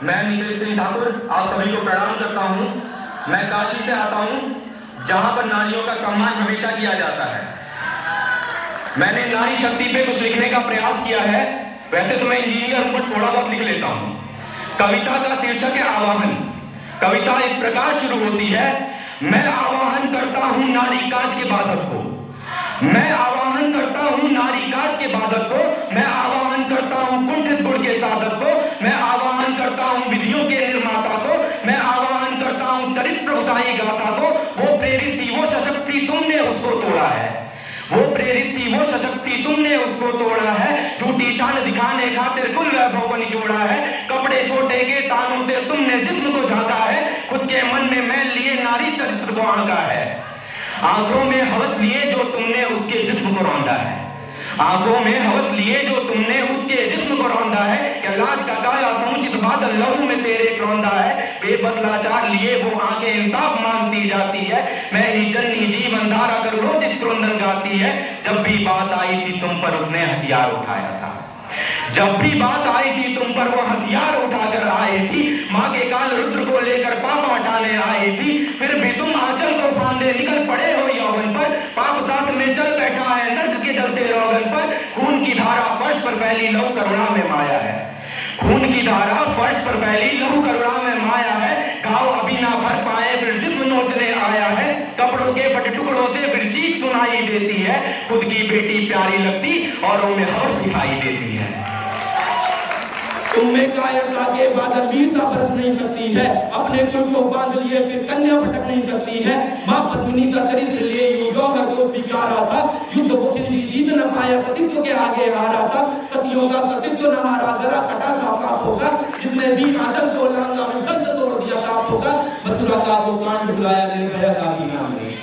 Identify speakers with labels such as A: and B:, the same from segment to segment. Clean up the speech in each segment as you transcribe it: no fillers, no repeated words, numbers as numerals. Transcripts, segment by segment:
A: मैं नीलेश सिंह ठाकुर आप सभी को प्रणाम करता हूँ। मैं काशी से आता हूँ, जहाँ पर नारियों का सम्मान हमेशा किया जाता है। मैंने नारी शक्ति पे कुछ लिखने का प्रयास किया है। वैसे तो मैं इंजीनियर हूँ, बट थोड़ा बहुत लिख लेता हूँ। कविता का शीर्षक है आवाहन। कविता इस प्रकार शुरू होती है, मैं आवाहन करता हूँ नारी काज के बाधक को, मैं आवाहन करता हूँ नारी काज के बाधक को, मैं आवाहन करता हूँ कुंठित गुण के साधक को, मैं आवाहन करता हूँ विधियों के निर्माता को, मैं आवाहन करता हूँ चरित्र बताई गाथा को। वो प्रेरित थी, वो सशक्त थी, तुमने उसको तोड़ा है। वो प्रेरित थी, वो सशक्त थी, तुमने उसको तोड़ा है। झूठी शान दिखाने खातिर कुल वैभव को निचोड़ा है। कपड़े छोटे के तानों से तुमने जिस्म को झांका है। खुद के मन में मैल लिए नारी चरित्र को आंका है। आंखों में हवस लिए जो तुमने उसके जिस्म को रौंदा है। आंखों में हवस लिए जो तुमने उसके जिस्म को रौंदा है। क्या लाज का काला समुचित बादल लहू में तेरे रौंदा है। बेबदलाचार लिए वो आंखें इंसाफ मांगती जाती है। मैं ही जननी जीवन धारा कर रोजित क्रंदन गाती है। जब भी बात आई थी तुम पर उसने हथियार उठाया था। जब भी बात आई थी तुम पर वो हथियार उठाकर आए थी। माँ के काल रुद्र को लेकर पाप हटाने आई थी। फिर भी तुम आंचल को बांधे निकल पड़े हो यौवन पर। पाप साथ में चल बैठा है नर्क के जलते रोगन पर। खून की धारा फर्श पर फैली लहू करुणा में माया है। खून की धारा फर्श पर फैली लहू करुणा में माया है। घाव अभी ना भर पाए फिर जिस्म नोचने आया है। कपड़ों के फटे टुकड़ों से फिर चीख सुनाई देती है। खुद की बेटी प्यारी लगती औरों में हवस दिखाई देती है।
B: तुम्हें कायरता के बाद वीरता बरत नहीं सकती है। अपने कुल को बांध लिए फिर कन्या भटक नहीं सकती है। मां पद्मिनी का चरित्र लिए जौहर को स्वीकारा था। युद्ध को खिल्ली जीत न पाया, सतीत्व के आगे हारा था। सतियों का सतीत्व न हारा, जरा कटा था पाप होगा। जिसने भी आंचल को लांगा विदग्ध तोड़ दिया पाप होगा। मथुरा का वो कांड भुलाया, निर्भया का भी नाम नहीं।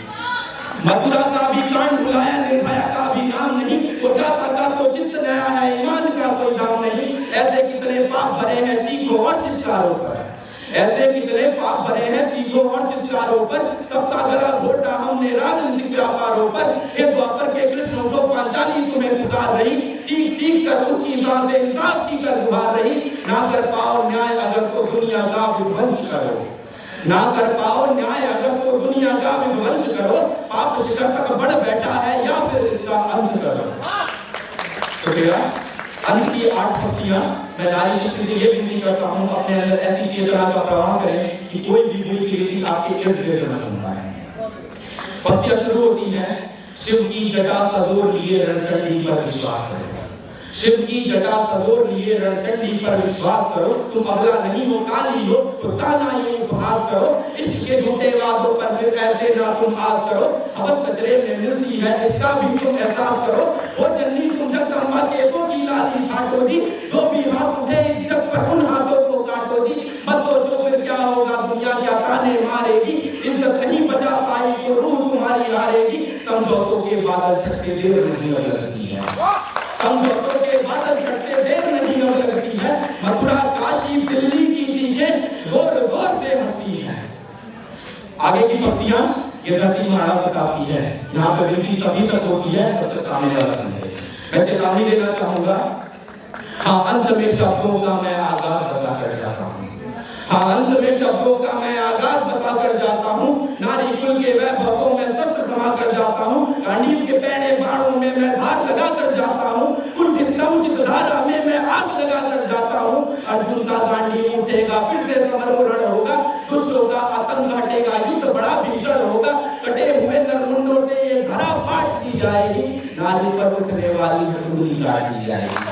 B: मथुरा का भी कांड भुलाया, निर्भया का भी नाम नहीं। कोलकाता का तो चित्त नया है, ईमान का कोई दाम नहीं। ऐसे कितने पाप भरे हैं चीखों और चित्कारों पर। ऐसे कितने पाप भरे हैं चीखों और चित्कारों पर। सबका गला घोटा हमने राजनीतिक व्यापारों पर। हे द्वापर के कृष्ण उठो, पांचाली तुम्हें पुकार रही। चीख चीख कर उसकी सांसें इंसाफ की कर गुहार रही। ना कर पाओ न्याय अगर तो दुनिया का विध्वंस करो। ना कर पाओ न्याय अगर तो दुनिया का विध्वंस करो। पाप शिखर तक बढ़ बैठा है या फिर इसका अंत करो। शुक्रिया। अंत की 8 पंक्तियां मैं नारी शक्ति से ये विनती करता हूँ, अपने अंदर ऐसी चेतना का प्रवाह करें कि कोई भी बुरी कृति आपके इर्द गिर्द न बन पाए। पंक्तियां शुरू होती हैं, शिव की जटा सजोर लिए रणचंडी पर विश्वास करो। शिव की जटा सजोर लिए रणचंडी पर विश्वास करो। तुम अबला नहीं हो, काली हो तो ताना ये उपहास करो। इश्क के झूठे वादों पर फिर ऐसे ना तुम आस करो। हवस कचरे में मिलती है, इसका भी तुम एहसास करो। वो जन्नी तुम जगदम्बा के तो की लाली छाटो जी। जो भी हाथ उठे इज्जत पर उन हाथों को काटो जी। मत सोचो फिर क्या होगा, दुनिया क्या ताने मारेगी। इज्जत नहीं बचा पाई तो रूह तुम्हारी हारेगी। समझौतों के बादल छटते देर नहीं लगती है। समझौतों के बादल छटते देर नहीं अब लगती है। मथुरा काशी दिल्ली की चीजें जोर जोर से मचती हैं। आगे की पंक्तियां ये धरती मारा बताती है। यहाँ पे विनती तभी तक होती है जब तक सामने वाला समझे। मैं चेतावनी देना चाहूंगा, हाँ अंत में शब्दों का मैं आगाज बताकर जाता हूँ। हाँ अंत में शब्दों का मैं आगाज बताकर जाता हूँ। नारी कुल के वैभव को मैं शस्त्र थमा कर जाता हूँ। गांडीव के पैने बाणों में मैं धार लगा कर जाता हूँ। कुंठित नवचित धारा में मैं आग लगा कर जाता हूँ। अर्जुन का गांडीव उठेगा, फिर से समर्पण होगा। दुष्टों का आतंक हटेगा, युद्ध बड़ा भीषण होगा। कटे हुए नरमुंडों से ये धरा पाट दी जाएगी। नारी पर उठने वाली कुंडली काट दी जाएगी।